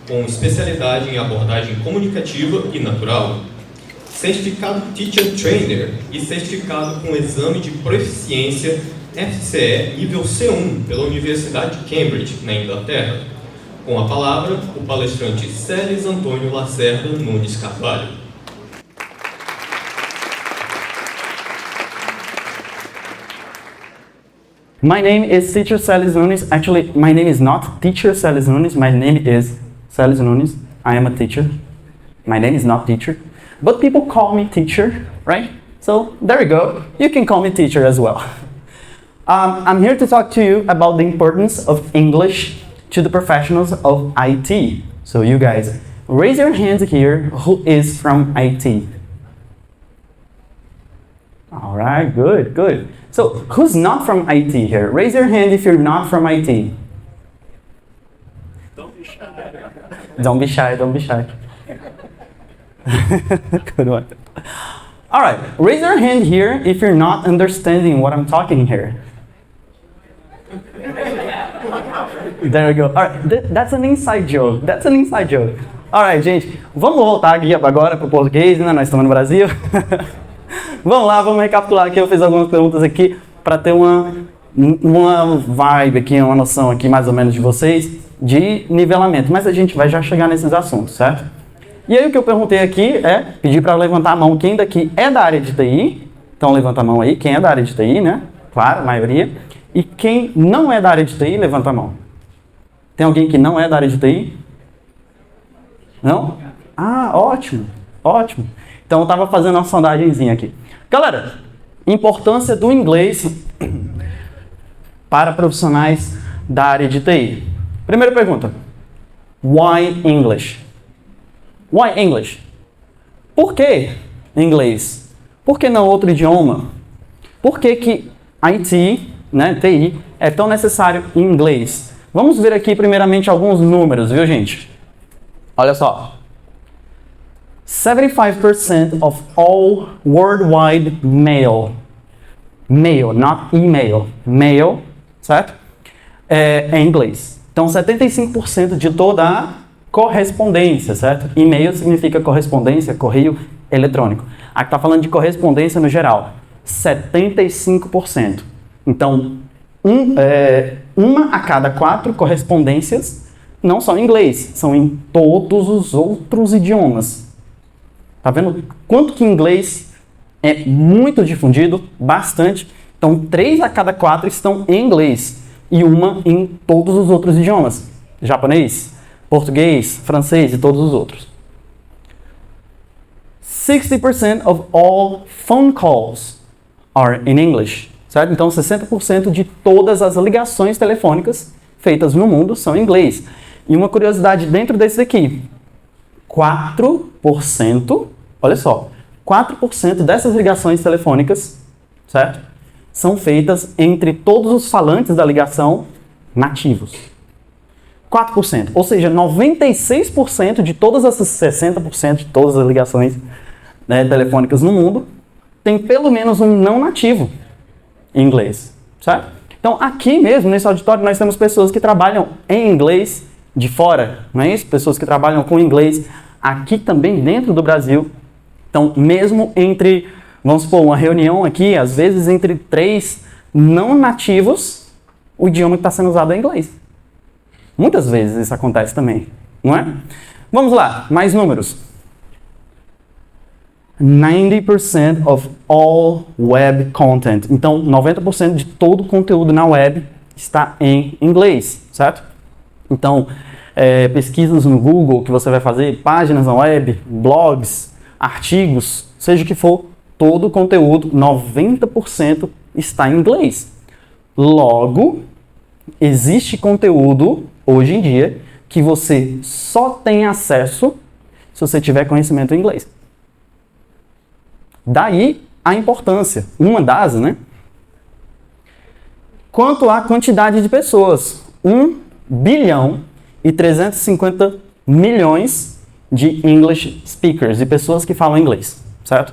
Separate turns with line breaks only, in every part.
com especialidade em abordagem comunicativa e natural, certificado Teacher Trainer e certificado com exame de proficiência FCE nível C1 pela Universidade de Cambridge, na Inglaterra. Com a palavra, o palestrante Celes Antônio Lacerda Nunes Carvalho.
My name is Teacher Celes Nunes. Actually, my name is not Teacher Celes Nunes. My name is Celes Nunes. I am a teacher. My name is not teacher. But people call me teacher, right? So there you go. You can call me teacher as well. I'm here to talk to you about the importance of English to the professionals of IT. So you guys, raise your hands here who is from IT. All right, good, good. So who's not from IT here? Raise your hand if you're not from IT. Don't be shy. Don't be shy, don't be shy. Good one. All right, raise your hand here if you're not understanding what I'm talking here. There we go. All right, that's an inside joke. That's an inside joke. All right, gente, vamos voltar aqui agora para o português, né? Nós estamos no Brasil. Vamos lá, vamos recapitular aqui. Eu fiz algumas perguntas aqui para ter uma vibe aqui, uma noção aqui mais ou menos de vocês de nivelamento. Mas a gente vai já chegar nesses assuntos, certo? E aí o que eu perguntei aqui é pedir para levantar a mão quem daqui é da área de TI. Então levanta a mão aí, quem é da área de TI, né? Claro, a maioria. E quem não é da área de TI, levanta a mão. Tem alguém que não é da área de TI? Não? Ah, ótimo, ótimo. Então eu estava fazendo uma sondagenzinha aqui. Galera, importância do inglês para profissionais da área de TI. Primeira pergunta. Why English? Why English? Por que inglês? Por que não outro idioma? Por que IT, né, TI, é tão necessário em inglês? Vamos ver aqui primeiramente alguns números, viu, gente? Olha só. 75% of all worldwide mail, not email, mail, certo? É em inglês. Então, 75% de toda a correspondência, certo? E-mail significa correspondência, correio eletrônico. Aqui está falando de correspondência no geral. 75%. Então, uma a cada 4 correspondências não são em inglês, são em todos os outros idiomas. Tá vendo quanto que inglês é muito difundido? Bastante. Então, 3 a cada 4 estão em inglês e uma em todos os outros idiomas. Japonês, português, francês e todos os outros. 60% of all phone calls are in English. Certo? Então, 60% de todas as ligações telefônicas feitas no mundo são em inglês. E uma curiosidade dentro desse aqui. 4%, olha só, 4% dessas ligações telefônicas, certo? São feitas entre todos os falantes da ligação nativos. 4%, ou seja, 96% de todas essas 60% de todas as ligações, né, telefônicas no mundo tem pelo menos um não nativo em inglês, certo? Então, aqui mesmo, nesse auditório, nós temos pessoas que trabalham em inglês de fora, não é isso? Pessoas que trabalham com inglês aqui também dentro do Brasil. Então, mesmo entre, vamos supor, uma reunião aqui, às vezes entre 3 não nativos, o idioma que está sendo usado é inglês. Muitas vezes isso acontece também, não é? Vamos lá, mais números. 90% of all web content. Então, 90% de todo o conteúdo na web está em inglês, certo? Então, pesquisas no Google que você vai fazer, páginas na web, blogs, artigos, seja o que for, todo o conteúdo, 90% está em inglês. Logo, existe conteúdo, hoje em dia, que você só tem acesso se você tiver conhecimento em inglês. Daí a importância, uma das, né? Quanto à quantidade de pessoas, 1 bilhão e 350 milhões de English speakers, de pessoas que falam inglês, certo?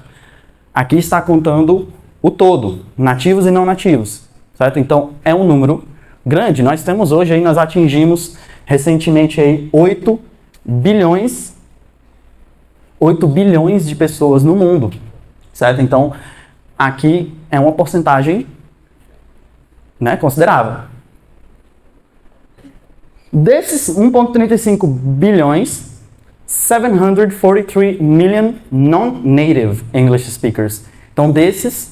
Aqui está contando o todo, nativos e não nativos, certo? Então, é um número grande. Nós temos hoje, aí, nós atingimos recentemente aí 8 bilhões, 8 bilhões de pessoas no mundo, certo? Então, aqui é uma porcentagem, né, considerável. Desses 1,35 bilhões, 743 million non-native English speakers. Então, desses,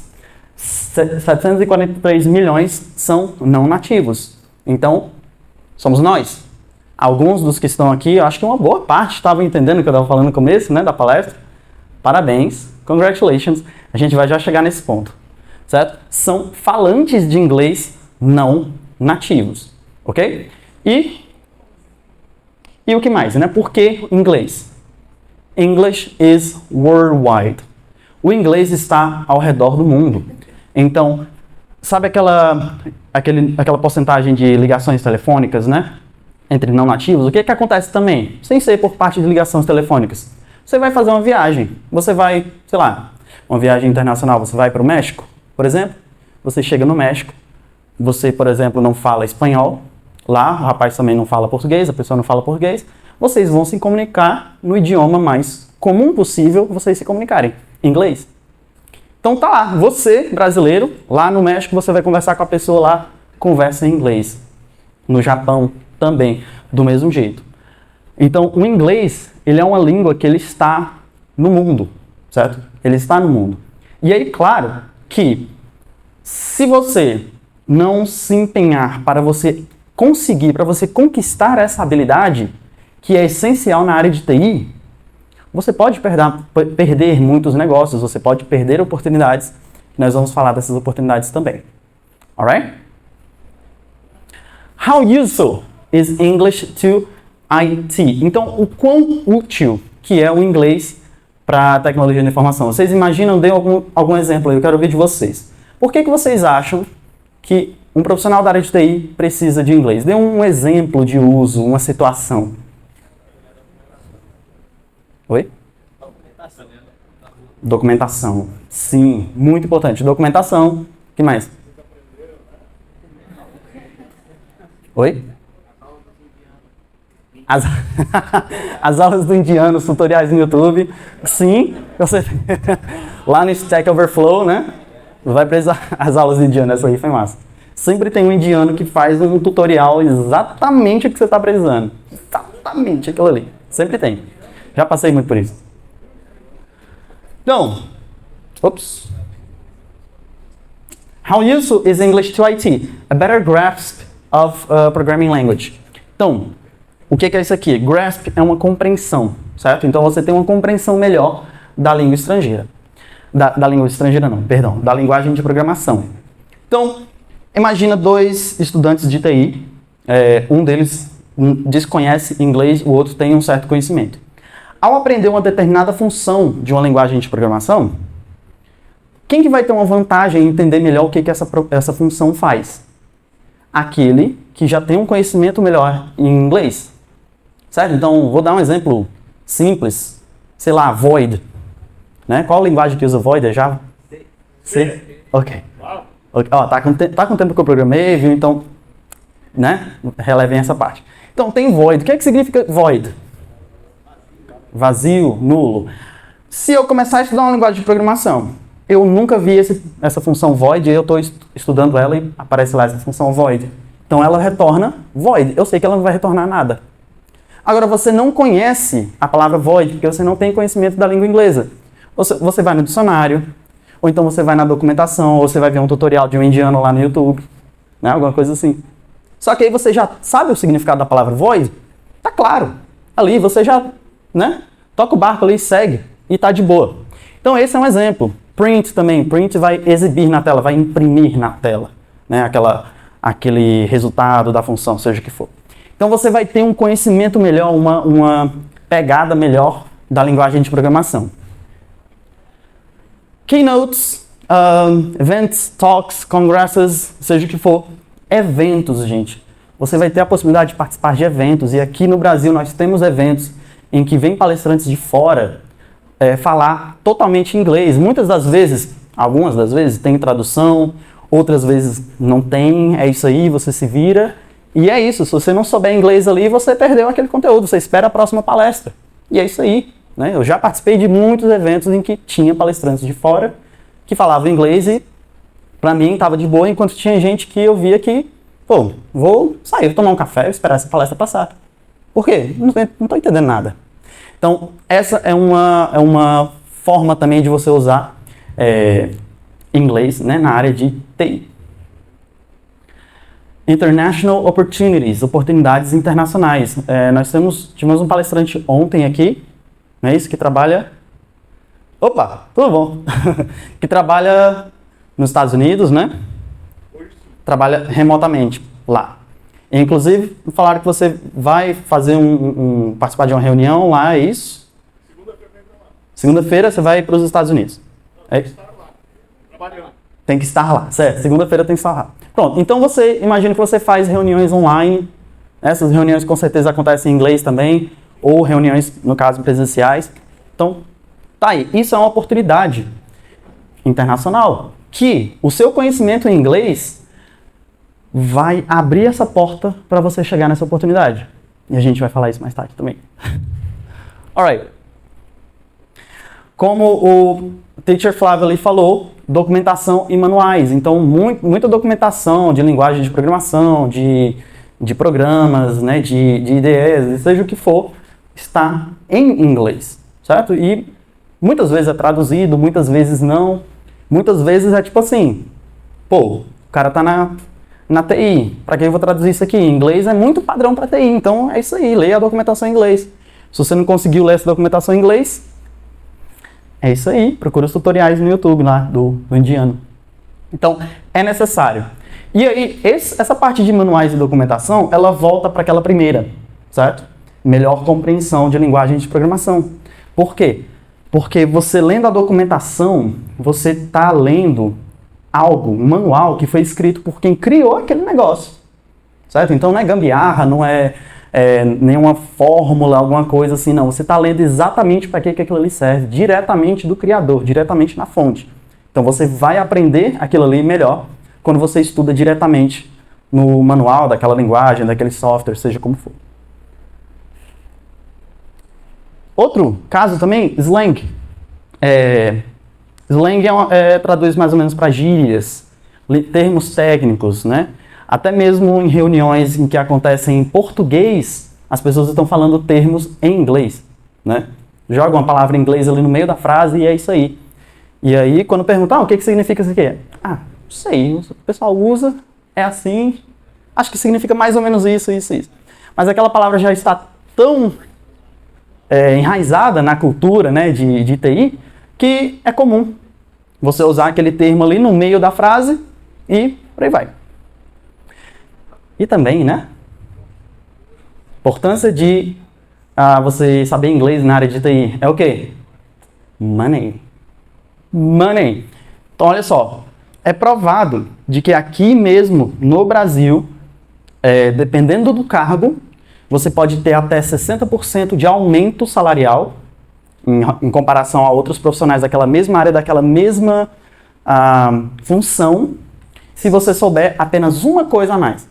743 milhões são não nativos. Então, somos nós. Alguns dos que estão aqui, eu acho que uma boa parte estavam entendendo o que eu estava falando no começo, né, da palestra. Parabéns, congratulations. A gente vai já chegar nesse ponto, certo? São falantes de inglês não nativos, ok? E o que mais, né? Por que inglês? English is worldwide. O inglês está ao redor do mundo. Então, sabe aquela porcentagem de ligações telefônicas, né? Entre não nativos? O que acontece também? Sem ser por parte de ligações telefônicas. Você vai fazer uma viagem. Você vai, sei lá, uma viagem internacional. Você vai para o México, por exemplo. Você chega no México. Você, por exemplo, não fala espanhol. Lá, o rapaz também não fala português, a pessoa não fala português. Vocês vão se comunicar no idioma mais comum possível vocês se comunicarem, inglês. Então tá lá, você, brasileiro, lá no México, você vai conversar com a pessoa lá, conversa em inglês. No Japão também, do mesmo jeito. Então, o inglês, ele é uma língua que ele está no mundo, certo? Ele está no mundo. E aí, claro, que se você não se empenhar para você conseguir, para você conquistar essa habilidade, que é essencial na área de TI, você pode perder muitos negócios, você pode perder oportunidades. Nós vamos falar dessas oportunidades também. Alright? How useful is English to IT? Então, o quão útil que é o inglês para a tecnologia da informação? Vocês imaginam? Dê algum exemplo aí, eu quero ouvir de vocês. Por que vocês acham que um profissional da área de TI precisa de inglês? Dê um exemplo de uso, uma situação. Oi? Documentação. Sim, muito importante. Documentação. O que mais? Oi? As aulas do indiano, os tutoriais no YouTube. Sim, você lá no Stack Overflow, né? Vai precisar as aulas do indiano, essa aí foi massa. Sempre tem um indiano que faz um tutorial exatamente o que você está precisando. Exatamente aquilo ali. Sempre tem. Já passei muito por isso. Então, How useful is English to IT? A better grasp of programming language. Então, o que é isso aqui? Grasp é uma compreensão, certo? Então você tem uma compreensão melhor da língua estrangeira. Da língua estrangeira não, perdão, da linguagem de programação. Então, imagina dois estudantes de TI, um deles desconhece inglês, o outro tem um certo conhecimento. Ao aprender uma determinada função de uma linguagem de programação, quem que vai ter uma vantagem em entender melhor o que essa função faz? Aquele que já tem um conhecimento melhor em inglês. Certo? Então, vou dar um exemplo simples. Sei lá, void. Né? Qual linguagem que usa void? É Java? C? Ok. Ó, tá com o tempo que eu programei, viu? Então, né? Relevem essa parte. Então, tem void. O que significa void? Vazio, nulo. Se eu começar a estudar uma linguagem de programação, eu nunca vi essa função void, eu estou estudando ela e aparece lá essa função void. Então ela retorna void. Eu sei que ela não vai retornar nada. Agora, você não conhece a palavra void porque você não tem conhecimento da língua inglesa. Você vai no dicionário, ou então você vai na documentação, ou você vai ver um tutorial de um indiano lá no YouTube, né? Alguma coisa assim. Só que aí você já sabe o significado da palavra void? Tá claro. Ali você já, né? Toca o barco ali e segue. E tá de boa. Então esse é um exemplo. Print também. Print vai exibir na tela, vai imprimir na tela, né? Aquele resultado da função, seja o que for. Então você vai ter um conhecimento melhor, uma pegada melhor da linguagem de programação. Keynotes, events, talks, congresses, seja o que for. Eventos, gente. Você vai ter a possibilidade de participar de eventos. E aqui no Brasil nós temos eventos em que vem palestrantes de fora falar totalmente inglês. Muitas das vezes, algumas das vezes, tem tradução, outras vezes não tem. É isso aí, você se vira E é isso, se você não souber inglês ali, você perdeu aquele conteúdo, você espera a próxima palestra. E é isso aí, né? Eu já participei de muitos eventos em que tinha palestrantes de fora que falavam inglês e pra mim estava de boa, enquanto tinha gente que eu via que, pô, vou sair, vou tomar um café, esperar essa palestra passar. Por quê? Não tô entendendo nada. Então, essa é uma forma também de você usar inglês, né, na área de TI. International Opportunities, oportunidades internacionais. Nós tivemos um palestrante ontem aqui, não é isso? Que trabalha... Opa, tudo bom? Que trabalha nos Estados Unidos, né? Trabalha remotamente lá. Inclusive, falaram que você vai fazer participar de uma reunião lá, é isso? Segunda-feira você vai para os Estados Unidos. Tem que estar lá, trabalhando. Tem que estar lá, certo. Segunda-feira tem que estar lá. Pronto, então você imagina que você faz reuniões online. Essas reuniões com certeza acontecem em inglês também, ou reuniões, no caso, presenciais. Então, tá aí. Isso é uma oportunidade internacional, que o seu conhecimento em inglês vai abrir essa porta para você chegar nessa oportunidade. E a gente vai falar isso mais tarde também. Alright. Como o Teacher Flávio ali falou, documentação e manuais. Então, muita documentação de linguagem de programação, de programas, né, de IDEs, seja o que for, está em inglês, certo? E muitas vezes é traduzido, muitas vezes não. Muitas vezes é tipo assim, pô, o cara tá na TI, para que eu vou traduzir isso aqui? Em inglês é muito padrão para TI, então é isso aí, leia a documentação em inglês. Se você não conseguiu ler essa documentação em inglês, é isso aí, procura os tutoriais no YouTube lá, do indiano. Então, é necessário. E aí, essa parte de manuais e documentação, ela volta para aquela primeira, certo? Melhor compreensão de linguagem de programação. Por quê? Porque você lendo a documentação, você está lendo algo, um manual que foi escrito por quem criou aquele negócio, certo? Então não é gambiarra, não é nenhuma fórmula, alguma coisa assim, não. Você está lendo exatamente para que aquilo ali serve, diretamente do criador, diretamente na fonte. Então você vai aprender aquilo ali melhor quando você estuda diretamente no manual daquela linguagem, daquele software, seja como for. Outro caso também, slang. Slang traduz mais ou menos para gírias, termos técnicos, né? Até mesmo em reuniões em que acontecem em português, as pessoas estão falando termos em inglês, né? Joga uma palavra em inglês ali no meio da frase e é isso aí. E aí, quando perguntam, o que significa isso aqui? Não sei, o pessoal usa, é assim, acho que significa mais ou menos isso. Mas aquela palavra já está tão enraizada na cultura, né, de TI, que é comum você usar aquele termo ali no meio da frase e por aí vai. E também, né, importância de você saber inglês na área de TI é o quê? Money. Então, olha só, é provado de que aqui mesmo no Brasil, dependendo do cargo, você pode ter até 60% de aumento salarial em comparação a outros profissionais daquela mesma área, daquela mesma função, se você souber apenas uma coisa a mais,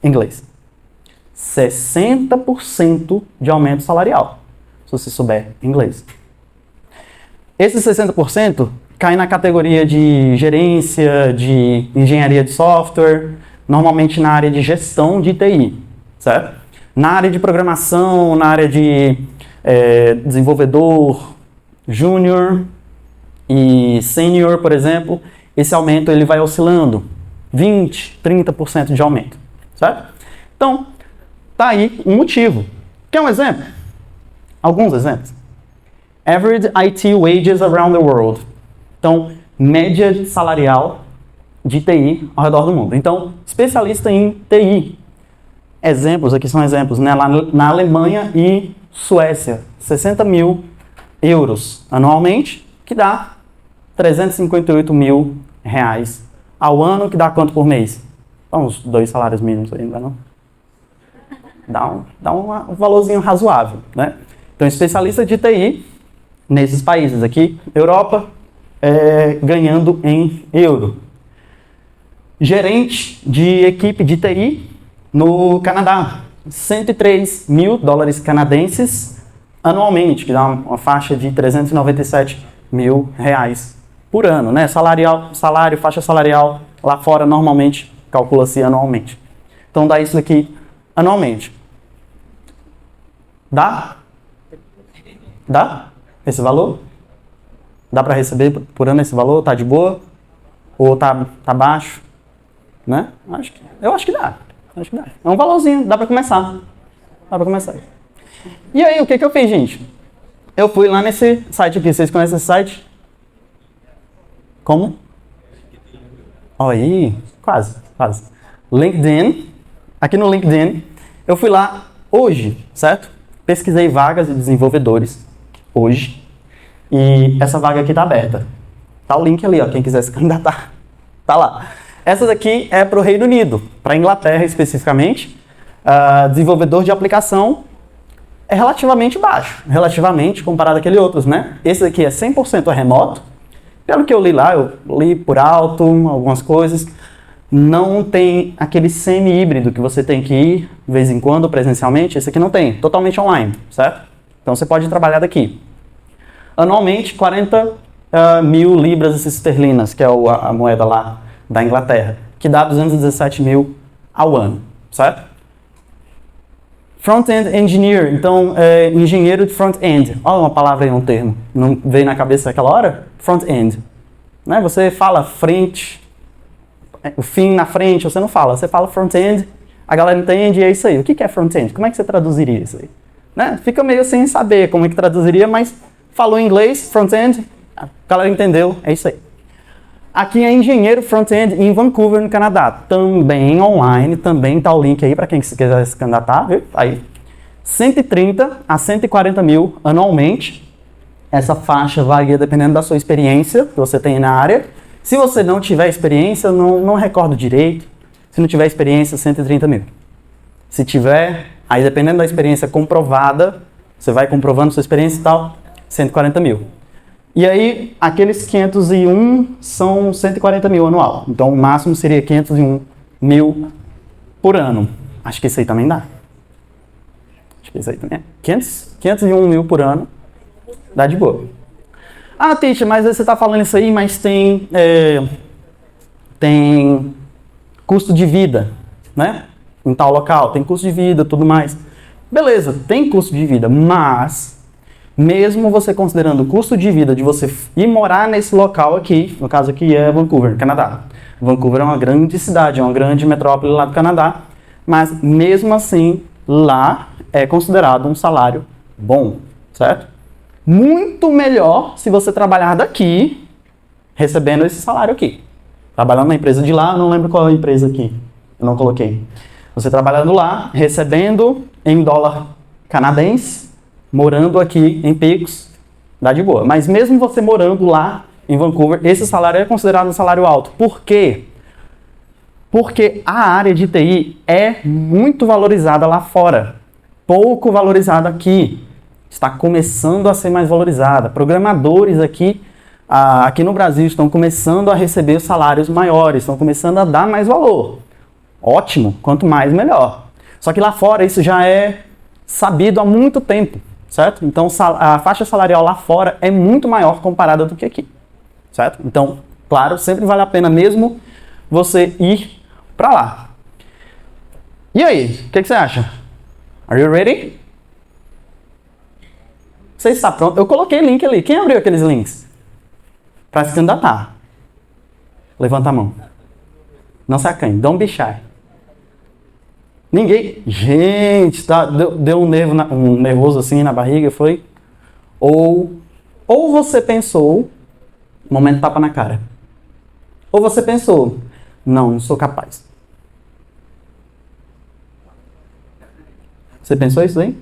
inglês. 60% de aumento salarial, se você souber inglês. Esses 60% cai na categoria de gerência, de engenharia de software, normalmente na área de gestão de TI, certo? Na área de programação, na área de desenvolvedor júnior e sênior, por exemplo, esse aumento ele vai oscilando 20%, 30% de aumento, certo? Então, tá aí um motivo. Quer um exemplo? Alguns exemplos. Average IT wages around the world. Então, média salarial de TI ao redor do mundo. Então, especialista em TI. Exemplos, aqui são exemplos, né? Lá na Alemanha e Suécia, 60 mil euros anualmente, que dá 358 mil reais ao ano, que dá quanto por mês? Dá uns 2 salários mínimos aí, não é? Dá um valorzinho razoável, né? Então, especialista de TI nesses países aqui, Europa, ganhando em euro. Gerente de equipe de TI No Canadá, 103 mil dólares canadenses anualmente, que dá uma faixa de 397 mil reais por ano, né? Salário, faixa salarial, lá fora normalmente calcula-se anualmente. Então dá isso aqui anualmente. Dá? Dá? Esse valor? Dá para receber por ano esse valor? Tá de boa? Ou tá baixo? Né? Eu acho que dá. É um valorzinho, dá para começar. E aí, o que eu fiz, gente? Eu fui lá nesse site aqui. Vocês conhecem esse site? Como? Aí, quase. LinkedIn. Aqui no LinkedIn, eu fui lá hoje, certo? Pesquisei vagas de desenvolvedores hoje. E essa vaga aqui tá aberta. Tá o link ali, ó, quem quiser se candidatar. Tá lá. Essa daqui é para o Reino Unido, para a Inglaterra especificamente. Desenvolvedor de aplicação é relativamente baixo, comparado àquele outros, né? Esse daqui é 100% remoto. Pelo que eu li lá, eu li por alto algumas coisas. Não tem aquele semi-híbrido que você tem que ir de vez em quando presencialmente. Esse aqui não tem, totalmente online, certo? Então você pode trabalhar daqui. Anualmente, 40 mil libras esterlinas, que é a moeda lá da Inglaterra, que dá 217 mil ao ano, certo? Front-end engineer, então, engenheiro de front-end. Olha uma palavra aí, um termo. Não veio na cabeça naquela hora? Front-end. Né? Você fala frente, o fim na frente, você não fala. Você fala front-end, a galera entende e é isso aí. O que é front-end? Como é que você traduziria isso aí? Né? Fica meio sem saber como é que traduziria, mas falou em inglês, front-end, a galera entendeu, é isso aí. Aqui é engenheiro front-end em Vancouver, no Canadá. Também online, também tá o link aí para quem quiser se candidatar, viu? Aí, 130 a 140 mil anualmente. Essa faixa varia dependendo da sua experiência que você tem na área. Se você não tiver experiência, não recordo direito. Se não tiver experiência, 130 mil. Se tiver, aí dependendo da experiência comprovada, você vai comprovando sua experiência e tal, 140 mil. E aí, aqueles 501 são 140 mil anual. Então, o máximo seria 501 mil por ano. Acho que isso aí também dá. Acho que isso aí também é. 501 mil por ano. Dá de boa. Ah, teacher, mas você está falando isso aí, mas tem custo de vida, né? Em tal local, tem custo de vida, tudo mais. Beleza, tem custo de vida, mas mesmo você considerando o custo de vida de você ir morar nesse local aqui, no caso aqui é Vancouver, Canadá. Vancouver é uma grande cidade, é uma grande metrópole lá do Canadá, mas mesmo assim, lá é considerado um salário bom, certo? Muito melhor se você trabalhar daqui, recebendo esse salário aqui. Trabalhando na empresa de lá, não lembro qual é a empresa aqui, eu não coloquei. Você trabalhando lá, recebendo em dólar canadense, morando aqui em Picos, dá de boa. Mas mesmo você morando lá em Vancouver, esse salário é considerado um salário alto. Por quê? Porque a área de TI é muito valorizada lá fora, pouco valorizada aqui. Está começando a ser mais valorizada. Programadores aqui no Brasil estão começando a receber salários maiores, estão começando a dar mais valor. Ótimo, quanto mais melhor. Só que lá fora isso já é sabido há muito tempo, certo? Então a faixa salarial lá fora é muito maior comparada do que aqui, certo? Então, claro, sempre vale a pena mesmo você ir para lá. E aí, o que você acha? Are you ready? Você está pronto? Eu coloquei link ali. Quem abriu aqueles links? Para se candidatar. Levanta a mão. Não se acanhe. Don't be shy. Ninguém... Gente, tá, deu um nervoso assim na barriga, foi? Ou você pensou... Momento tapa na cara. Ou você pensou... Não sou capaz. Você pensou isso aí?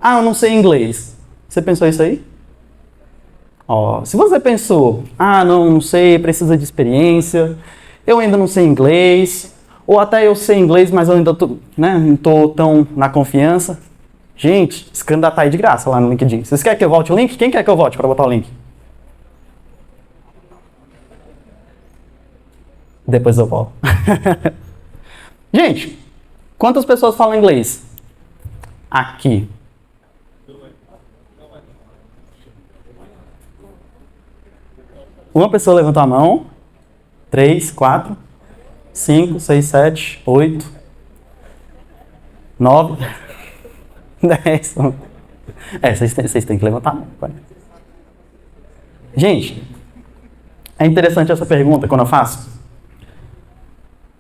Ah, eu não sei inglês. Você pensou isso aí? Ó, se você pensou, não sei, precisa de experiência, eu ainda não sei inglês, ou até eu sei inglês, mas eu ainda não tô tão na confiança. Gente, se candidatar aí de graça lá no LinkedIn. Vocês querem que eu volte o link? Quem quer que eu volte para botar o link? Depois eu volto. Gente, quantas pessoas falam inglês? Aqui. Uma pessoa levantou a mão. 3, 4, 5, 6, 7, 8, 9, 10. Vocês têm que levantar a mão. Gente, é interessante essa pergunta quando eu faço.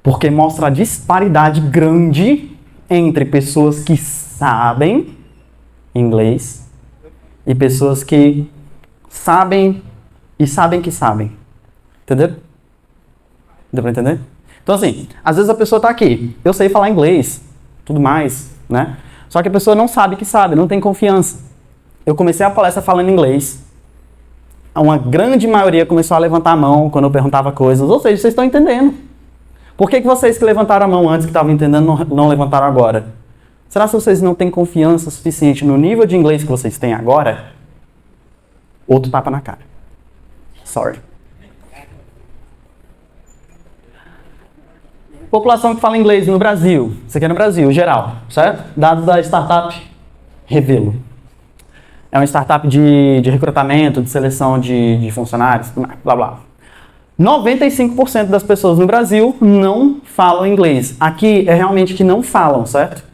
Porque mostra a disparidade grande entre pessoas que sabem inglês e pessoas que sabem e sabem que sabem. Entendeu? Deu pra entender? Então assim, às vezes a pessoa tá aqui, eu sei falar inglês, tudo mais, né? Só que a pessoa não sabe que sabe, não tem confiança. Eu comecei a palestra falando inglês, uma grande maioria começou a levantar a mão quando eu perguntava coisas, ou seja, vocês estão entendendo. Por que vocês que levantaram a mão antes que estavam entendendo não levantaram agora? Será que vocês não têm confiança suficiente no nível de inglês que vocês têm agora? Outro tapa na cara. Sorry. População que fala inglês no Brasil. Isso aqui é no Brasil, geral, certo? Dados da startup Revelo. É uma startup de recrutamento, de seleção de funcionários, blá blá. 95% das pessoas no Brasil não falam inglês. Aqui é realmente que não falam, certo?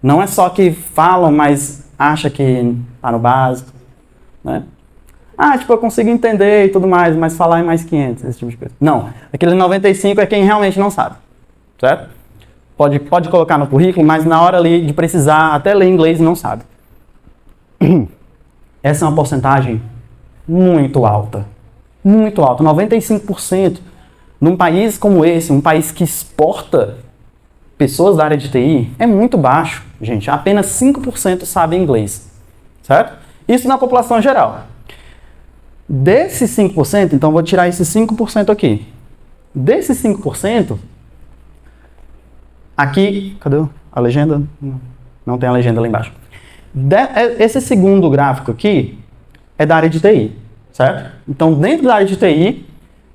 Não é só que falam, mas acha que tá no básico, né? Tipo, eu consigo entender e tudo mais, mas falar é mais 500, esse tipo de coisa. Não, aquele 95 é quem realmente não sabe. Certo? Pode colocar no currículo, mas na hora ali de precisar até ler inglês não sabe. Essa é uma porcentagem muito alta. Muito alta. 95%. Num país como esse, um país que exporta pessoas da área de TI, é muito baixo, gente. Apenas 5% sabem inglês. Certo? Isso na população geral. Desses 5%, então vou tirar esses 5% aqui. Desses 5%, aqui, cadê a legenda? Não tem a legenda lá embaixo. Esse segundo gráfico aqui é da área de TI, certo? Então, dentro da área de TI,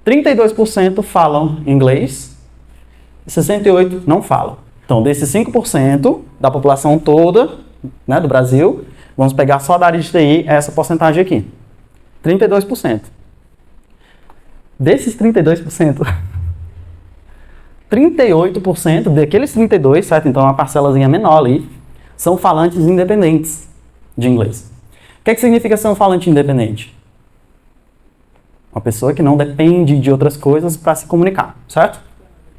32% falam inglês e 68% não falam. Então, desses 5% da população toda, né, do Brasil, vamos pegar só da área de TI essa porcentagem aqui. 32%. Desses 32%... 38% daqueles 32%, certo? Então, uma parcelazinha menor ali, são falantes independentes de inglês. O que é que significa ser um falante independente? Uma pessoa que não depende de outras coisas para se comunicar, certo?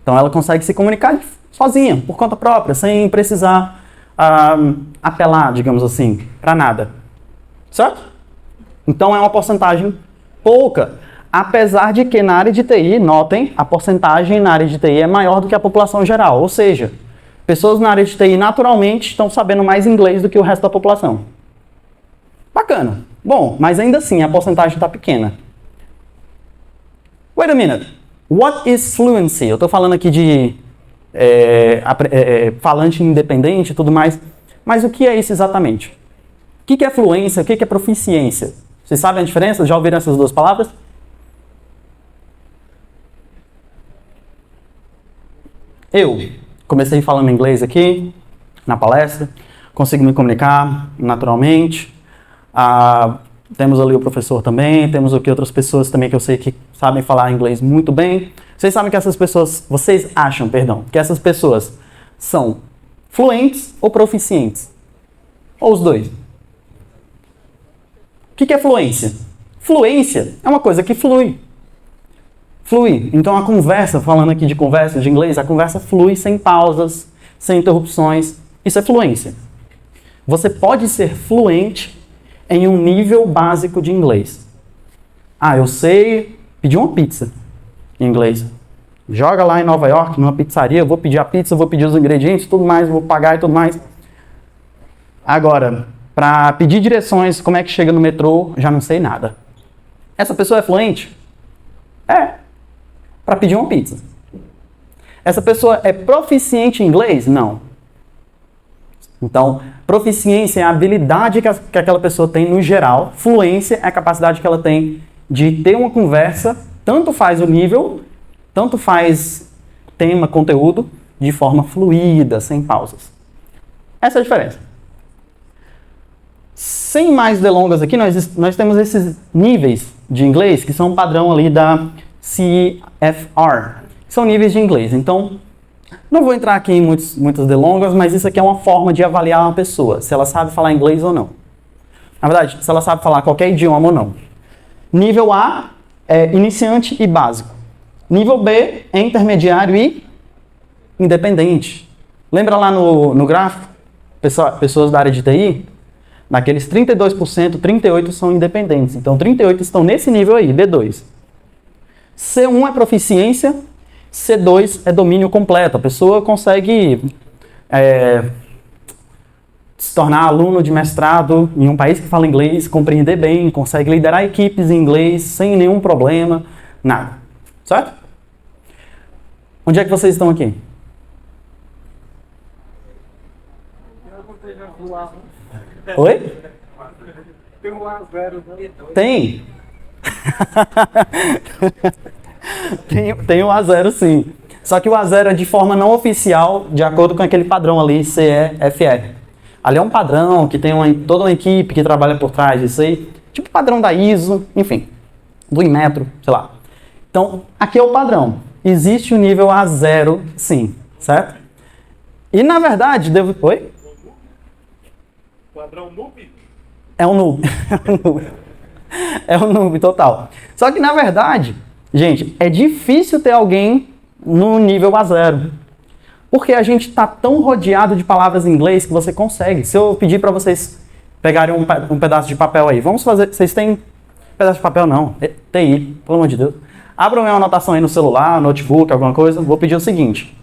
Então, ela consegue se comunicar sozinha, por conta própria, sem precisar apelar, digamos assim, para nada, certo? Então, é uma porcentagem pouca. Apesar de que na área de TI, notem, a porcentagem na área de TI é maior do que a população geral. Ou seja, pessoas na área de TI naturalmente estão sabendo mais inglês do que o resto da população. Bacana. Bom, mas ainda assim a porcentagem está pequena. Wait a minute. What is fluency? Eu estou falando aqui de falante independente e tudo mais. Mas o que é isso exatamente? O que é fluência? O que é proficiência? Vocês sabem a diferença? Já ouviram essas duas palavras? Eu comecei falando inglês aqui, na palestra, consigo me comunicar naturalmente. Temos ali o professor também, temos aqui outras pessoas também que eu sei que sabem falar inglês muito bem. Vocês sabem que vocês acham que essas pessoas são fluentes ou proficientes? Ou os dois? O que é fluência? Fluência é uma coisa que flui. Flui. Então a conversa, falando aqui de conversa de inglês, a conversa flui sem pausas, sem interrupções. Isso é fluência. Você pode ser fluente em um nível básico de inglês. Eu sei pedir uma pizza em inglês. Joga lá em Nova York, numa pizzaria, eu vou pedir a pizza, vou pedir os ingredientes, tudo mais, vou pagar e tudo mais. Agora, para pedir direções, como é que chega no metrô, já não sei nada. Essa pessoa é fluente? É. Para pedir uma pizza. Essa pessoa é proficiente em inglês? Não. Então, proficiência é a habilidade que aquela pessoa tem no geral. Fluência é a capacidade que ela tem de ter uma conversa, tanto faz o nível, tanto faz tema, conteúdo, de forma fluida, sem pausas. Essa é a diferença. Sem mais delongas aqui, nós temos esses níveis de inglês que são um padrão ali da CFR. São níveis de inglês. Então, não vou entrar aqui em muitas delongas, mas isso aqui é uma forma de avaliar uma pessoa, se ela sabe falar inglês ou não. Na verdade, se ela sabe falar qualquer idioma ou não. Nível A é iniciante e básico. Nível B é intermediário e independente. Lembra lá no gráfico? Pessoas da área de TI? Daqueles 32%, 38% são independentes. Então, 38% estão nesse nível aí, B2. C1 é proficiência, C2 é domínio completo. A pessoa consegue se tornar aluno de mestrado em um país que fala inglês, compreender bem, consegue liderar equipes em inglês sem nenhum problema, nada. Certo? Onde é que vocês estão aqui? Oi?
Tem um A0.
Tem. Tem o A0 sim. Só que o A0 é de forma não oficial, de acordo com aquele padrão ali, CEFR. Ali é um padrão que tem toda uma equipe que trabalha por trás disso aí. Tipo padrão da ISO, enfim. Do Inmetro, sei lá. Então, aqui é o padrão. Existe o nível A0 sim, certo? E na verdade, Oi?
Padrão noob?
É um noob. É um noob total. Só que na verdade, gente, é difícil ter alguém no nível A0. Porque a gente está tão rodeado de palavras em inglês que você consegue. Se eu pedir para vocês pegarem um pedaço de papel aí, vamos fazer. Vocês têm pedaço de papel? Não. TI, pelo amor de Deus. Abram uma anotação aí no celular, notebook, alguma coisa. Vou pedir o seguinte.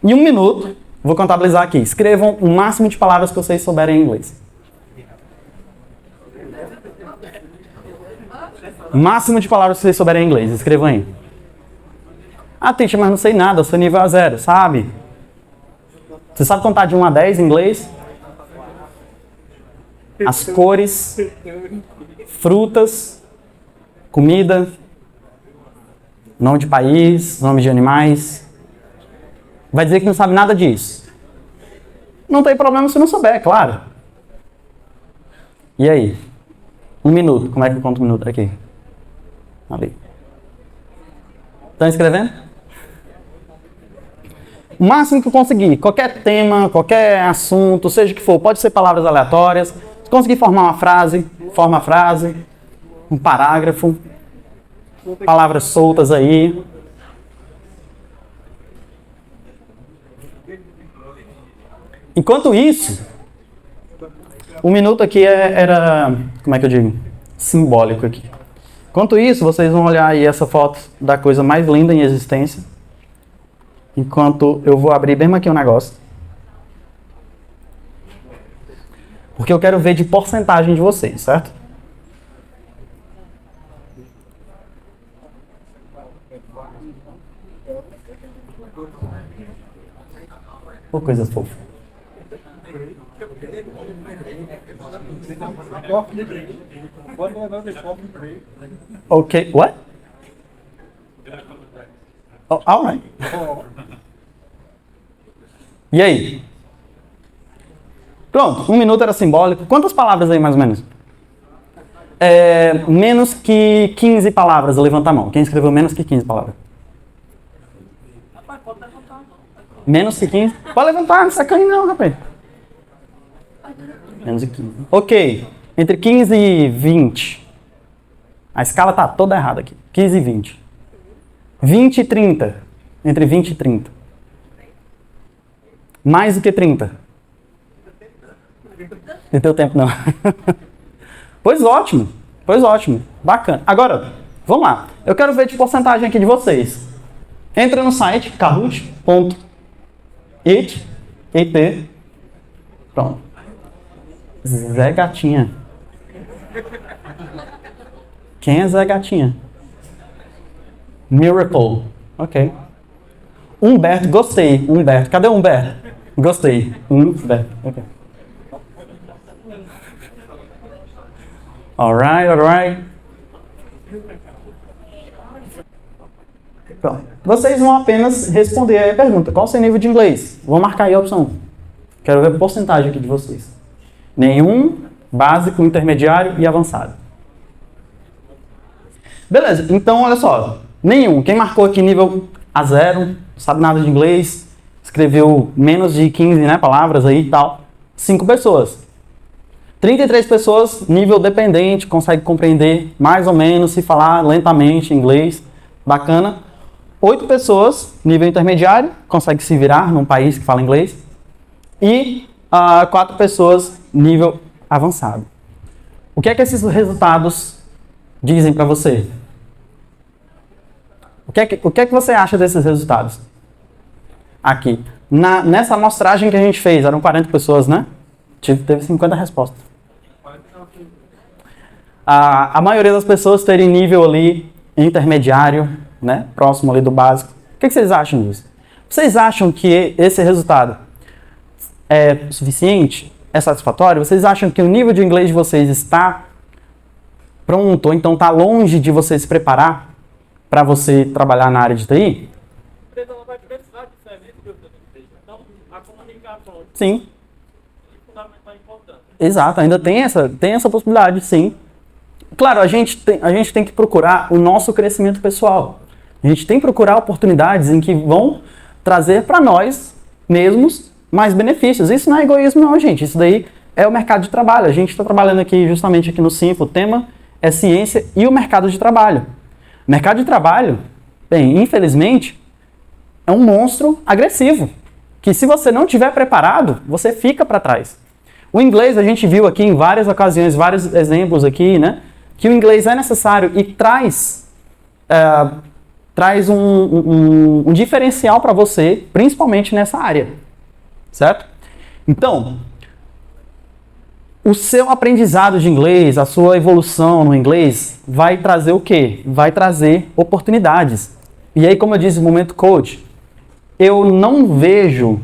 Em 1 minuto, vou contabilizar aqui. Escrevam o máximo de palavras que vocês souberem em inglês. Máximo de palavras que vocês souberem em inglês. Escrevam aí. Ah, teacher, mas não sei nada. Eu sou nível A0, sabe? Você sabe contar de 1 a 10 em inglês? As cores, frutas, comida, nome de país, nome de animais. Vai dizer que não sabe nada disso. Não tem problema se não souber, é claro. E aí? 1 minuto. Como é que eu conto 1 minuto? Aqui. Ali. Estão escrevendo? O máximo que eu conseguir. Qualquer tema, qualquer assunto, seja o que for. Pode ser palavras aleatórias. Se conseguir formar uma frase, forma a frase. Um parágrafo. Palavras soltas aí. Enquanto isso, 1 minuto aqui era, como é que eu digo? Simbólico aqui. Enquanto isso, vocês vão olhar aí essa foto da coisa mais linda em existência. Enquanto eu vou abrir bem aqui um negócio. Porque eu quero ver de porcentagem de vocês, certo? Ô, coisa fofa. Okay, what? Oh, all right. E aí? Pronto, 1 minuto era simbólico. Quantas palavras aí, mais ou menos? Menos que 15 palavras, levanta a mão. Quem escreveu menos que 15 palavras? Menos que 15? Pode levantar, não saca aí não, rapaz. Menos de 15. Ok, entre 15 e 20. A escala tá toda errada aqui. 15 e 20. 20 e 30. Entre 20 e 30. Mais do que 30. Não tem tempo não. Pois ótimo. Pois ótimo. Bacana. Agora, vamos lá. Eu quero ver de porcentagem aqui de vocês. Entra no site kahoot.it. Pronto. Zé Gatinha. Quem é Zé Gatinha? Miracle. Ok. Humberto, gostei. Humberto. Cadê o Humberto? Gostei. Humberto. Ok. Alright, alright. Pronto. Vocês vão apenas responder aí a pergunta. Qual o seu nível de inglês? Vou marcar aí a opção. Quero ver a porcentagem aqui de vocês. Nenhum, básico, intermediário e avançado. Beleza, então olha só. Nenhum. Quem marcou aqui nível A0, não sabe nada de inglês, escreveu menos de 15, né, palavras aí e tal. 5 pessoas. 33 pessoas, nível dependente, consegue compreender mais ou menos, se falar lentamente inglês. Bacana. 8 pessoas, nível intermediário, consegue se virar num país que fala inglês. E 4 pessoas, nível avançado. O que é que esses resultados dizem para você? O que é que você acha desses resultados? Aqui. Nessa amostragem que a gente fez, eram 40 pessoas, né? Teve 50 respostas. A maioria das pessoas terem nível ali intermediário, né? Próximo ali do básico. O que vocês acham disso? Vocês acham que esse resultado é suficiente? É satisfatório? Vocês acham que o nível de inglês de vocês está pronto, ou então está longe de você se preparar para você trabalhar na área de TI?
A empresa vai precisar de serviço de outra empresa. Então, a comunicação
Sim.
é fundamental e importante.
Exato, ainda tem essa possibilidade, sim. Claro, a gente tem que procurar o nosso crescimento pessoal. A gente tem que procurar oportunidades em que vão trazer para nós mesmos mais benefícios. Isso não é egoísmo não, gente. Isso daí é o mercado de trabalho. A gente está trabalhando aqui justamente aqui no Simpla. O tema é ciência e o mercado de trabalho. O mercado de trabalho, bem, infelizmente, é um monstro agressivo. Que se você não estiver preparado, você fica para trás. O inglês, a gente viu aqui em várias ocasiões, vários exemplos aqui, né? Que o inglês é necessário e traz um diferencial para você, principalmente nessa área. Certo? Então, o seu aprendizado de inglês, a sua evolução no inglês, vai trazer o quê? Vai trazer oportunidades. E aí, como eu disse no momento coach, eu não vejo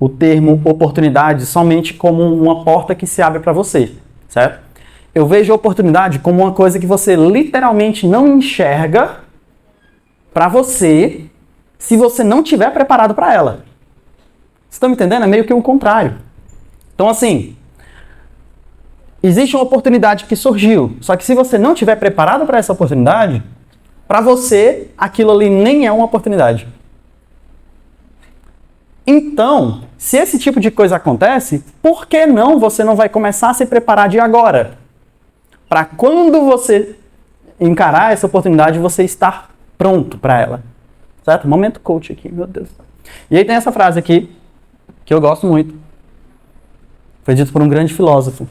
o termo oportunidade somente como uma porta que se abre para você, certo? Eu vejo a oportunidade como uma coisa que você literalmente não enxerga para você se você não estiver preparado para ela. Vocês estão me entendendo? É meio que o contrário. Então, assim, existe uma oportunidade que surgiu, só que se você não estiver preparado para essa oportunidade, para você, aquilo ali nem é uma oportunidade. Então, se esse tipo de coisa acontece, por que não você não vai começar a se preparar de agora? Para quando você encarar essa oportunidade, você estar pronto para ela. Certo? Momento coach aqui, meu Deus. E aí tem essa frase aqui, que eu gosto muito. Foi dito por um grande filósofo.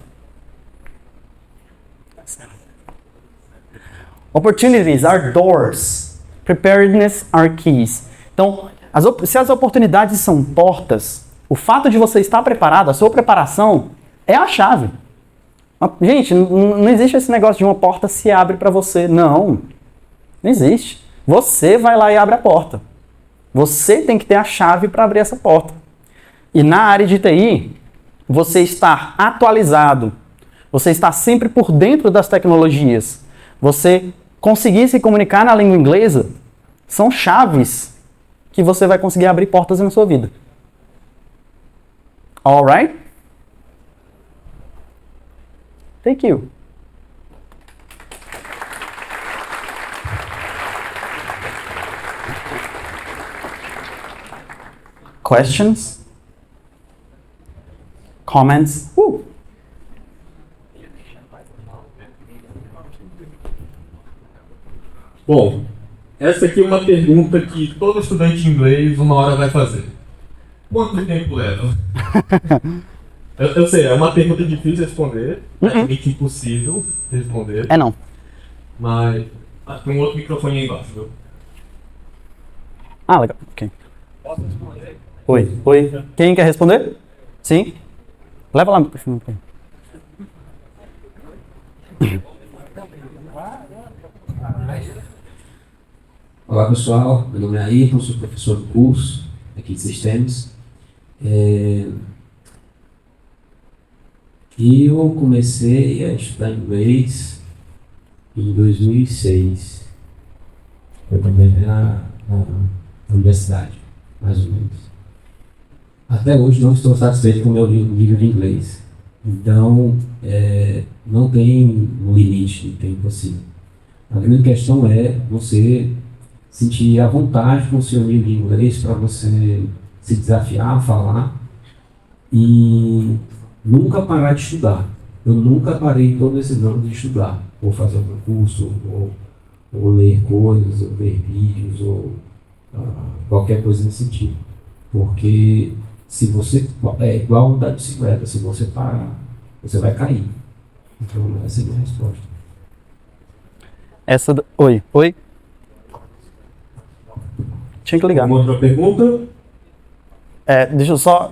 Opportunities are doors. Preparedness are keys. Então, se as oportunidades são portas, o fato de você estar preparado, a sua preparação, é a chave. Gente, não existe esse negócio de uma porta se abre para você. Não existe. Você vai lá e abre a porta. Você tem que ter a chave para abrir essa porta. E na área de TI, você estar atualizado, você estar sempre por dentro das tecnologias, você conseguir se comunicar na língua inglesa, são chaves que você vai conseguir abrir portas na sua vida. Alright? Thank you. Questions? Comments?
Bom, essa aqui é uma pergunta que todo estudante de inglês uma hora vai fazer. Quanto tempo leva? Eu sei, é uma pergunta difícil de responder, praticamente impossível de responder.
É não.
Mas tem um outro microfone aí embaixo, viu?
Ah, legal. Ok.
Posso responder?
Oi. Quem quer responder? Sim? Leva lá o microfone.
Olá pessoal, meu nome é Ayrton, sou professor do curso aqui de sistemas. E eu comecei a estudar inglês em 2006. Eu também na universidade, mais ou menos. Até hoje não estou satisfeito com o meu nível de inglês. Então, não tem um limite de tempo assim. A grande questão é você sentir a vontade com o seu nível de inglês para você se desafiar a falar e nunca parar de estudar. Eu nunca parei todos esses anos de estudar, ou fazer algum curso, ou ler coisas, ou ver vídeos, ou qualquer coisa nesse sentido. Porque se você é igual andar de bicicleta, se você parar, você vai cair. Então essa é a minha resposta.
Oi? Tinha que ligar.
Uma outra pergunta?
Deixa eu só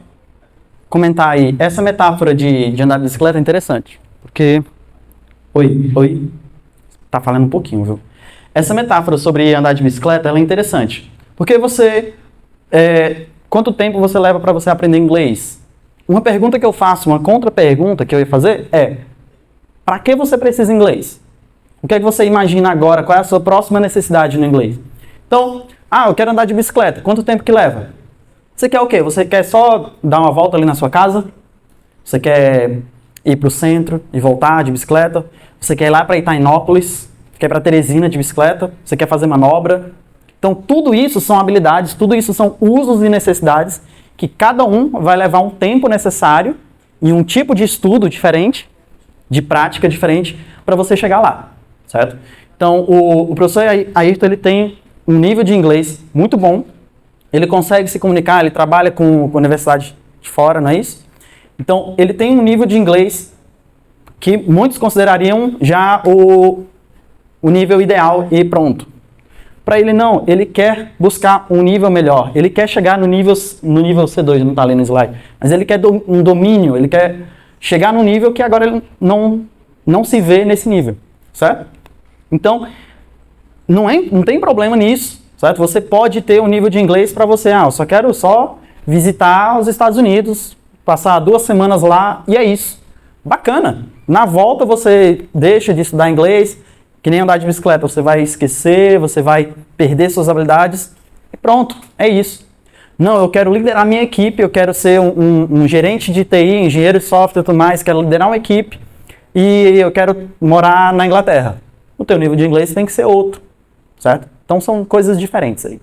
comentar aí. Essa metáfora de andar de bicicleta é interessante. Porque... Oi? Tá falando um pouquinho, viu? Essa metáfora sobre andar de bicicleta, ela é interessante. Porque você... quanto tempo você leva para você aprender inglês? Uma pergunta que eu faço, uma contra-pergunta que eu ia fazer é: para que você precisa inglês? O que é que você imagina agora? Qual é a sua próxima necessidade no inglês? Então, eu quero andar de bicicleta. Quanto tempo que leva? Você quer o quê? Você quer só dar uma volta ali na sua casa? Você quer ir para o centro e voltar de bicicleta? Você quer ir lá para Itainópolis? Quer ir para Teresina de bicicleta? Você quer fazer manobra? Então, tudo isso são habilidades, tudo isso são usos e necessidades que cada um vai levar um tempo necessário e um tipo de estudo diferente, de prática diferente, para você chegar lá, certo? Então, o professor Ayrton, ele tem um nível de inglês muito bom, ele consegue se comunicar, ele trabalha com a universidade de fora, não é isso? Então, ele tem um nível de inglês que muitos considerariam já o nível ideal e pronto. Para ele não, ele quer buscar um nível melhor, ele quer chegar no nível C2, não está ali no slide, mas ele quer um domínio, ele quer chegar no nível que agora ele não se vê nesse nível, certo? Então, não tem problema nisso, certo? Você pode ter um nível de inglês para você, eu só quero visitar os Estados Unidos, passar 2 semanas lá e é isso. Bacana. Na volta você deixa de estudar inglês, que nem andar de bicicleta, você vai esquecer, você vai perder suas habilidades e pronto, é isso. Não, eu quero liderar minha equipe, eu quero ser um gerente de TI, engenheiro de software e tudo mais, quero liderar uma equipe e eu quero morar na Inglaterra. O teu nível de inglês tem que ser outro, certo? Então são coisas diferentes aí.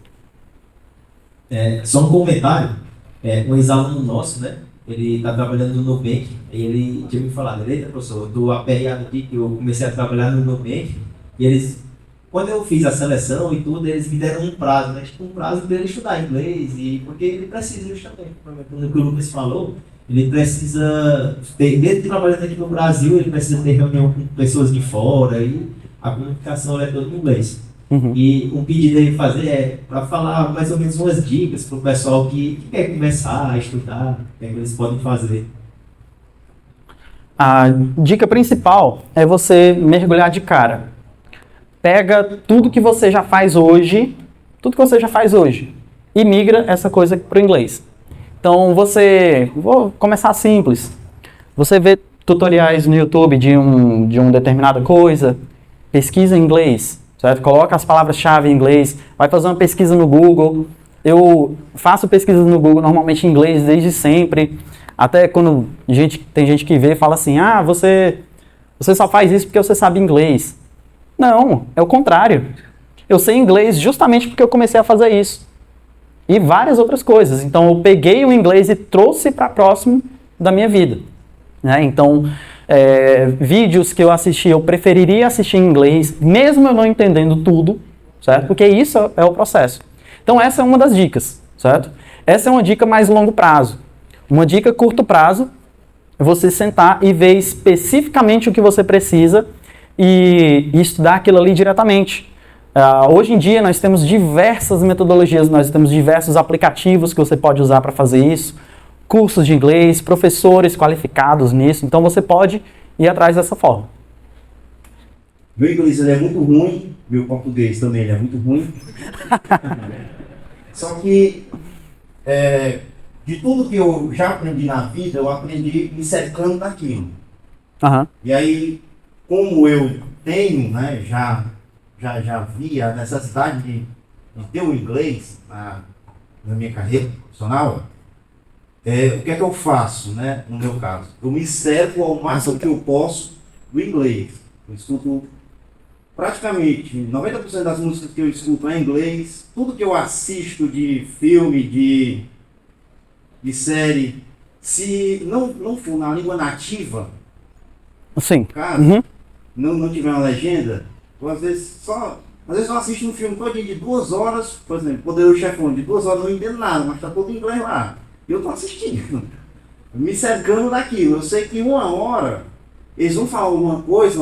Só um comentário, um ex-aluno nosso, né? Ele está trabalhando no Nubank e ele tinha me falado: eita, professor, eu estou aperreado aqui que eu comecei a trabalhar no Nubank e eles, quando eu fiz a seleção e tudo, eles me deram um prazo, né? Tipo, um prazo para ele estudar inglês, e porque ele precisa justamente, como o Lucas falou, ele precisa, mesmo trabalhando aqui no Brasil, ele precisa ter reunião com pessoas de fora e a comunicação é toda em inglês.
Uhum.
E um pedido aí fazer é para falar mais ou menos umas dicas para o pessoal que quer começar a estudar, o que eles podem fazer.
A dica principal é você mergulhar de cara. Pega tudo que você já faz hoje, e migra essa coisa para o inglês. Então vou começar simples. Você vê tutoriais no YouTube de uma determinada coisa, pesquisa em inglês, certo? Coloca as palavras-chave em inglês, vai fazer uma pesquisa no Google. Eu faço pesquisas no Google normalmente em inglês desde sempre. Até quando tem gente que vê e fala assim: você só faz isso porque você sabe inglês. Não, é o contrário. Eu sei inglês justamente porque eu comecei a fazer isso. E várias outras coisas. Então eu peguei o inglês e trouxe para próximo da minha vida, né? Então, vídeos que eu assisti, eu preferiria assistir em inglês, mesmo eu não entendendo tudo, certo? Porque isso é o processo. Então essa é uma das dicas, certo? Essa é uma dica mais longo prazo. Uma dica curto prazo é você sentar e ver especificamente o que você precisa e estudar aquilo ali diretamente. Hoje em dia nós temos diversas metodologias, nós temos diversos aplicativos que você pode usar para fazer isso, cursos de inglês, professores qualificados nisso, então você pode ir atrás dessa forma.
Meu inglês é muito ruim, meu português também é muito ruim. Só que de tudo que eu já aprendi na vida, eu aprendi me cercando daquilo.
Uhum.
E aí, como eu tenho, né, já já vi a necessidade de ter o inglês na minha carreira profissional, o que é que eu faço, né, no meu caso? Eu me servo ao máximo que eu posso do inglês. Eu escuto praticamente 90% das músicas que eu escuto é em inglês. Tudo que eu assisto de filme, de série, se não for na língua nativa,
Sim.
caso
Uhum.
não tiver uma legenda, eu às vezes eu assisto um filme todinho de 2 horas, por exemplo, Poderoso Chefão, de 2 horas eu não entendo nada, mas tá todo em inglês lá. E eu tô assistindo, me cercando daquilo. Eu sei que em 1 hora eles vão falar alguma coisa,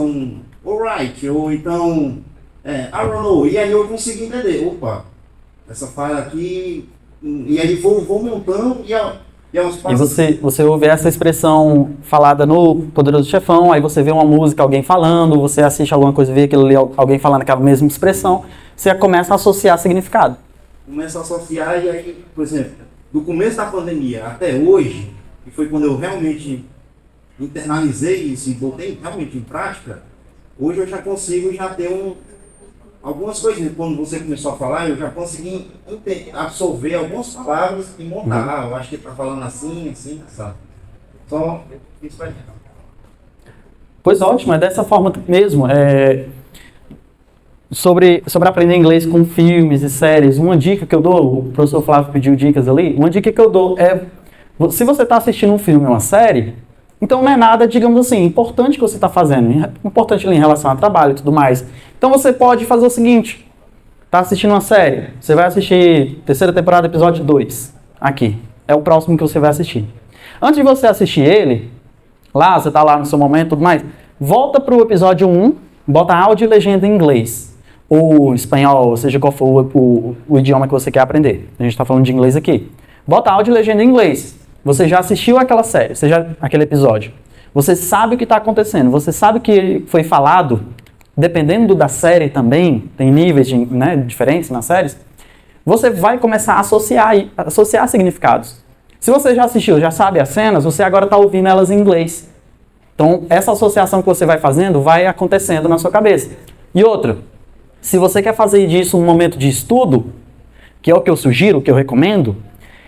alright, ou então, I don't know, e aí eu consigo entender. Opa, essa fala aqui, e aí vou montando e aos
E
passos.
você ouve essa expressão falada no Poderoso Chefão, aí você vê uma música, alguém falando, você assiste alguma coisa, vê aquilo ali, alguém falando aquela mesma expressão, você começa a associar significado.
Começa a associar, e aí, por exemplo, do começo da pandemia até hoje, que foi quando eu realmente internalizei isso e botei realmente em prática, hoje eu já consigo ter algumas coisas. Quando você começou a falar, eu já consegui absorver algumas palavras e montar. Eu acho que ele está falando assim, sabe? Só isso vai.
Pois ótimo, é dessa forma mesmo. Sobre aprender inglês com filmes e séries, uma dica que eu dou, o professor Flávio pediu dicas ali, uma dica que eu dou é, se você está assistindo um filme ou uma série, então não é nada, digamos assim, importante que você está fazendo, importante ali em relação ao trabalho e tudo mais. Então você pode fazer o seguinte, está assistindo uma série, você vai assistir 3ª temporada, episódio 2, aqui, é o próximo que você vai assistir. Antes de você assistir ele, lá, você está lá no seu momento e tudo mais, volta para o episódio 1, bota áudio e legenda em inglês, ou espanhol, seja qual for o idioma que você quer aprender. A gente está falando de inglês aqui. Bota áudio e legenda em inglês. Você já assistiu aquela série, aquele episódio. Você sabe o que está acontecendo, você sabe o que foi falado, dependendo da série também, tem níveis de diferentes nas séries, você vai começar a associar significados. Se você já assistiu, já sabe as cenas, você agora está ouvindo elas em inglês. Então, essa associação que você vai fazendo vai acontecendo na sua cabeça. E outra, se você quer fazer disso um momento de estudo, que é o que eu sugiro, o que eu recomendo,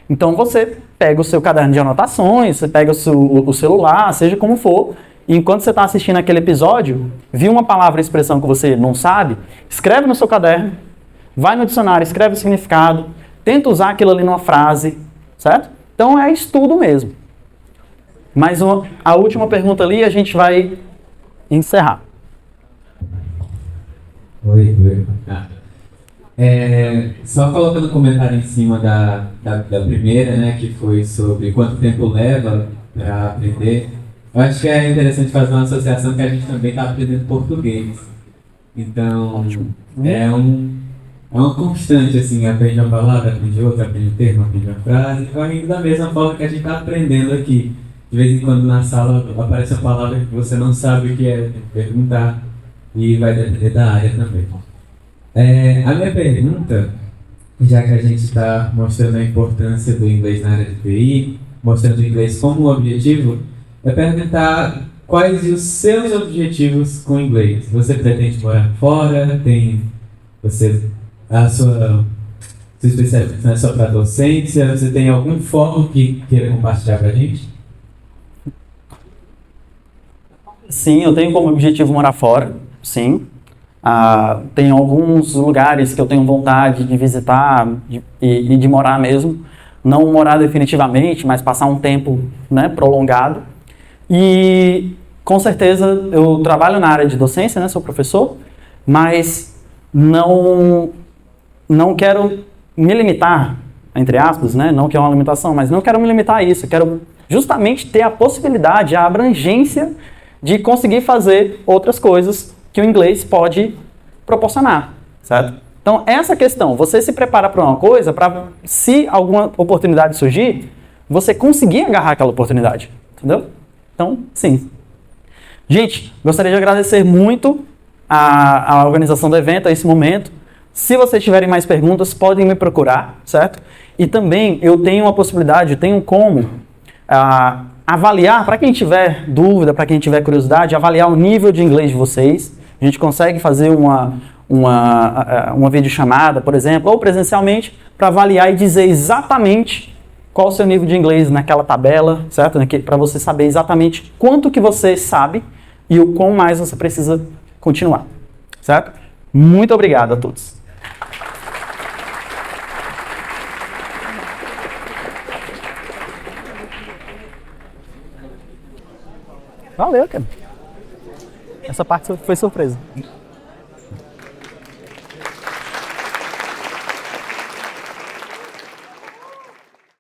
então você pega o seu caderno de anotações, você pega o celular, seja como for, e enquanto você está assistindo aquele episódio, viu uma palavra ou expressão que você não sabe, escreve no seu caderno, vai no dicionário, escreve o significado, tenta usar aquilo ali numa frase, certo? Então é estudo mesmo. Mas a última pergunta ali a gente vai encerrar.
Oi. Só colocando um comentário em cima da primeira, né, que foi sobre quanto tempo leva para aprender. Eu acho que é interessante fazer uma associação que a gente também está aprendendo português. Então, é uma constante, assim, aprende uma palavra, aprende outra, aprende um termo, aprende uma frase, vai indo da mesma forma que a gente está aprendendo aqui. De vez em quando na sala aparece uma palavra que você não sabe o que é, tem que perguntar, e vai depender da área também. A minha pergunta, já que a gente está mostrando a importância do inglês na área de TI, mostrando o inglês como objetivo, é perguntar quais os seus objetivos com o inglês. Você pretende morar fora? A sua especialização é só para docência? Você tem algum foco que queira compartilhar para a gente?
Sim, eu tenho como objetivo morar fora, sim. Tem alguns lugares que eu tenho vontade de visitar e de morar mesmo. Não morar definitivamente, mas passar um tempo, né, prolongado. E com certeza eu trabalho na área de docência, né, sou professor, mas não quero me limitar, entre aspas, né, não que é uma limitação, mas não quero me limitar a isso. Quero justamente ter a possibilidade, a abrangência de conseguir fazer outras coisas que o inglês pode proporcionar, certo? Então, essa questão, você se prepara para uma coisa, para se alguma oportunidade surgir, você conseguir agarrar aquela oportunidade, entendeu? Então, sim. Gente, gostaria de agradecer muito a organização do evento, a esse momento. Se vocês tiverem mais perguntas, podem me procurar, certo? E também eu tenho uma possibilidade, eu tenho como avaliar, para quem tiver dúvida, para quem tiver curiosidade, avaliar o nível de inglês de vocês. A gente consegue fazer uma videochamada, por exemplo, ou presencialmente, para avaliar e dizer exatamente qual o seu nível de inglês naquela tabela, certo? Para você saber exatamente quanto que você sabe e o quão mais você precisa continuar, certo? Muito obrigado a todos. Valeu, cara. Essa parte foi surpresa.